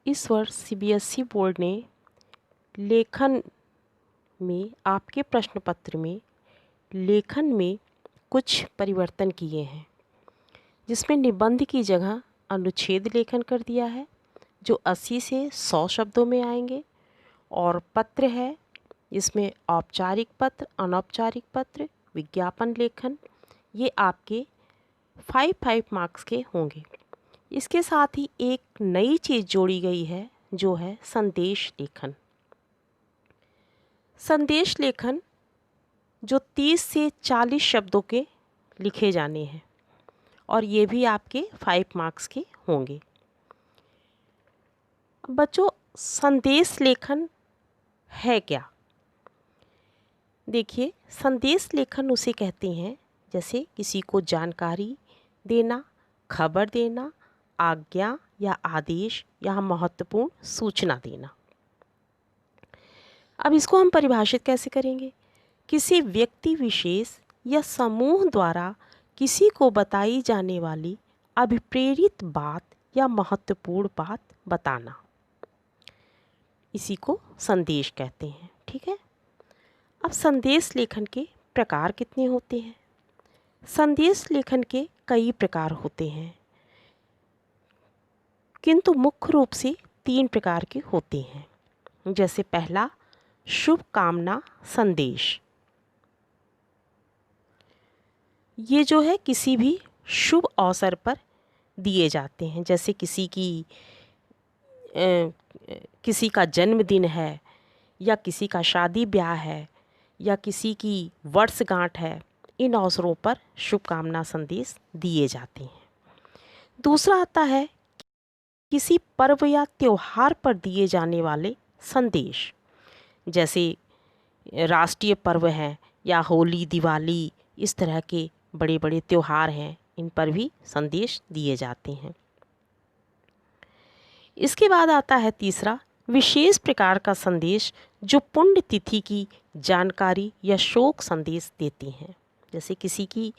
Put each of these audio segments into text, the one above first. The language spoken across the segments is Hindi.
इस वर्ष सीबीएसई बोर्ड ने लेखन में आपके प्रश्न पत्र में लेखन में कुछ परिवर्तन किए हैं, जिसमें निबंध की जगह अनुच्छेद लेखन कर दिया है जो 80 से 100 शब्दों में आएंगे, और पत्र है जिसमें औपचारिक पत्र, अनौपचारिक पत्र, विज्ञापन लेखन, ये आपके 5 मार्क्स के होंगे। इसके साथ ही एक नई चीज़ जोड़ी गई है जो है संदेश लेखन। संदेश लेखन जो 30 से 40 शब्दों के लिखे जाने हैं, और ये भी आपके 5 मार्क्स के होंगे। बच्चों, संदेश लेखन है क्या? देखिए, संदेश लेखन उसे कहते हैं जैसे किसी को जानकारी देना, खबर देना, आज्ञा या आदेश या महत्वपूर्ण सूचना देना। अब इसको हम परिभाषित कैसे करेंगे? किसी व्यक्ति विशेष या समूह द्वारा किसी को बताई जाने वाली अभिप्रेरित बात या महत्वपूर्ण बात बताना, इसी को संदेश कहते हैं। ठीक है। अब संदेश लेखन के प्रकार कितने होते हैं? संदेश लेखन के कई प्रकार होते हैं, किंतु मुख्य रूप से 3 प्रकार के होते हैं। जैसे पहला, शुभकामना संदेश। ये जो है किसी भी शुभ अवसर पर दिए जाते हैं, जैसे किसी का जन्मदिन है, या किसी का शादी ब्याह है, या किसी की वर्षगांठ है। इन अवसरों पर शुभकामना संदेश दिए जाते हैं। दूसरा आता है किसी पर्व या त्योहार पर दिए जाने वाले संदेश, जैसे राष्ट्रीय पर्व हैं या होली, दिवाली, इस तरह के बड़े बड़े त्योहार हैं, इन पर भी संदेश दिए जाते हैं। इसके बाद आता है तीसरा, विशेष प्रकार का संदेश जो पुण्यतिथि की जानकारी या शोक संदेश देते हैं। जैसे किसी की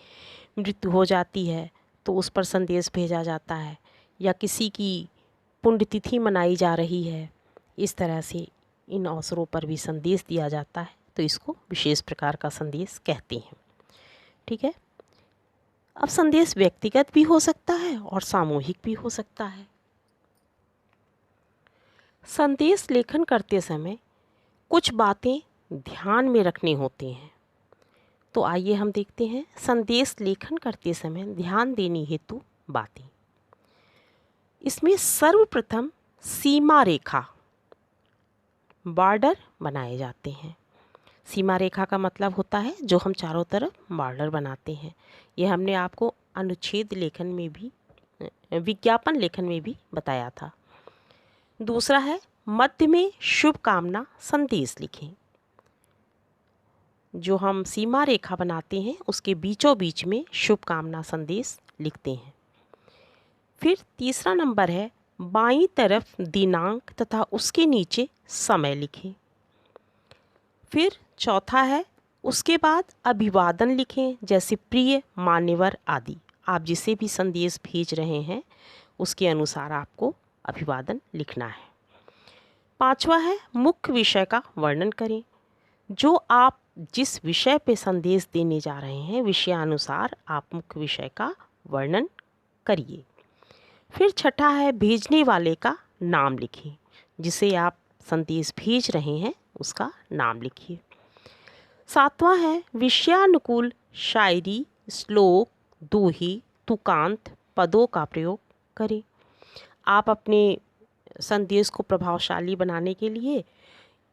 मृत्यु हो जाती है तो उस पर संदेश भेजा जाता है, या किसी की पुण्यतिथि मनाई जा रही है, इस तरह से इन अवसरों पर भी संदेश दिया जाता है, तो इसको विशेष प्रकार का संदेश कहते हैं। ठीक है। अब संदेश व्यक्तिगत भी हो सकता है और सामूहिक भी हो सकता है। संदेश लेखन करते समय कुछ बातें ध्यान में रखनी होती हैं, तो आइए हम देखते हैं संदेश लेखन करते समय ध्यान देने हेतु बातें। इसमें सर्वप्रथम सीमा रेखा, बॉर्डर बनाए जाते हैं। सीमा रेखा का मतलब होता है जो हम चारों तरफ बॉर्डर बनाते हैं। ये हमने आपको अनुच्छेद लेखन में भी, विज्ञापन लेखन में भी बताया था। दूसरा है मध्य में शुभकामना संदेश लिखें। जो हम सीमा रेखा बनाते हैं उसके बीचों बीच में शुभकामना संदेश लिखते हैं। फिर तीसरा नंबर है बाईं तरफ दिनांक तथा उसके नीचे समय लिखें। फिर चौथा है उसके बाद अभिवादन लिखें, जैसे प्रिय, मान्यवर आदि। आप जिसे भी संदेश भेज रहे हैं उसके अनुसार आपको अभिवादन लिखना है। पांचवा है मुख्य विषय का वर्णन करें। जो आप जिस विषय पे संदेश देने जा रहे हैं, विषयानुसार आप मुख्य विषय का वर्णन करिए। फिर छठा है भेजने वाले का नाम लिखें। जिसे आप संदेश भेज रहे हैं उसका नाम लिखिए। सातवां है विषयानुकूल शायरी, श्लोक, दोहे, तुकांत, पदों का प्रयोग करें। आप अपने संदेश को प्रभावशाली बनाने के लिए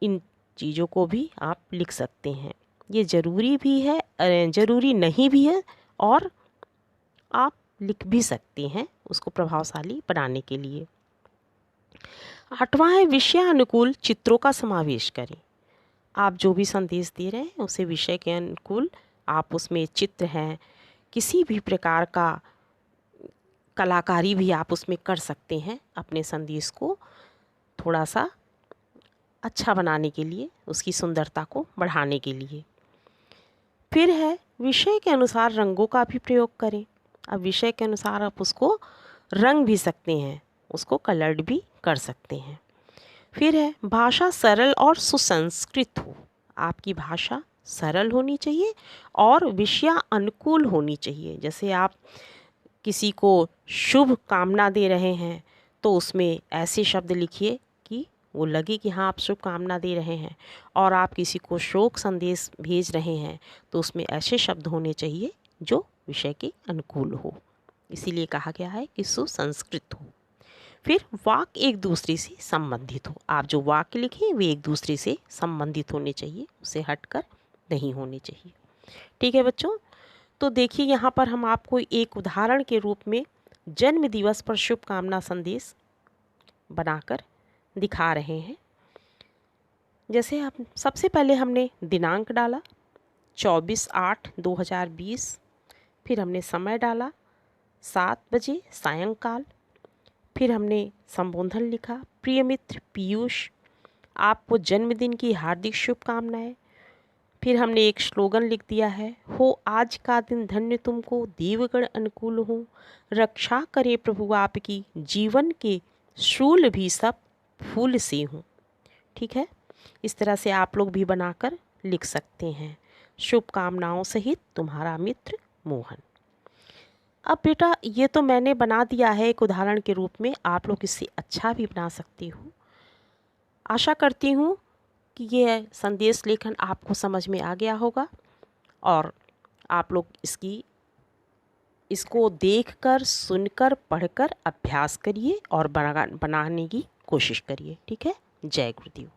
इन चीज़ों को भी आप लिख सकते हैं। ये ज़रूरी भी है, ज़रूरी नहीं भी है, और आप लिख भी सकते हैं उसको प्रभावशाली बनाने के लिए। आठवां है विषयानुकूल चित्रों का समावेश करें। आप जो भी संदेश दे रहे हैं उसे विषय के अनुकूल आप उसमें चित्र हैं, किसी भी प्रकार का कलाकारी भी आप उसमें कर सकते हैं, अपने संदेश को थोड़ा सा अच्छा बनाने के लिए, उसकी सुंदरता को बढ़ाने के लिए। फिर है विषय के अनुसार रंगों का भी प्रयोग करें। अब विषय के अनुसार आप उसको रंग भी सकते हैं, उसको कलर्ड भी कर सकते हैं। फिर है भाषा सरल और सुसंस्कृत हो। आपकी भाषा सरल होनी चाहिए और विषया अनुकूल होनी चाहिए। जैसे आप किसी को शुभ कामना दे रहे हैं तो उसमें ऐसे शब्द लिखिए कि वो लगे कि हाँ आप शुभ कामना दे रहे हैं, और आप किसी को शोक संदेश भेज रहे हैं तो उसमें ऐसे शब्द होने चाहिए जो विषय के अनुकूल हो। इसीलिए कहा गया है कि सुसंस्कृत हो। फिर वाक्य एक दूसरे से संबंधित हो। आप जो वाक्य लिखें वे एक दूसरे से संबंधित होने चाहिए, उसे हटकर नहीं होने चाहिए। ठीक है बच्चों, तो देखिए यहाँ पर हम आपको एक उदाहरण के रूप में जन्म दिवस पर शुभकामना संदेश बनाकर दिखा रहे हैं। जैसे आप सबसे पहले हमने दिनांक डाला 24/8/2020, फिर हमने समय डाला 7 बजे सायंकाल, फिर हमने संबोधन लिखा प्रिय मित्र पीयूष, आपको जन्मदिन की हार्दिक शुभकामनाएं। फिर हमने एक स्लोगन लिख दिया है, हो आज का दिन धन्य तुमको, देवगण अनुकूल हो, रक्षा करे प्रभु आपकी, जीवन के शूल भी सब फूल से हों। ठीक है, इस तरह से आप लोग भी बनाकर लिख सकते हैं। शुभकामनाओं सहित तुम्हारा मित्र मोहन। अब बेटा ये तो मैंने बना दिया है एक उदाहरण के रूप में, आप लोग इससे अच्छा भी बना सकते हो। आशा करती हूँ कि ये संदेश लेखन आपको समझ में आ गया होगा और आप लोग इसको देखकर, सुनकर, पढ़कर अभ्यास करिए और बनाने की कोशिश करिए। ठीक है, जय गुरुदेव।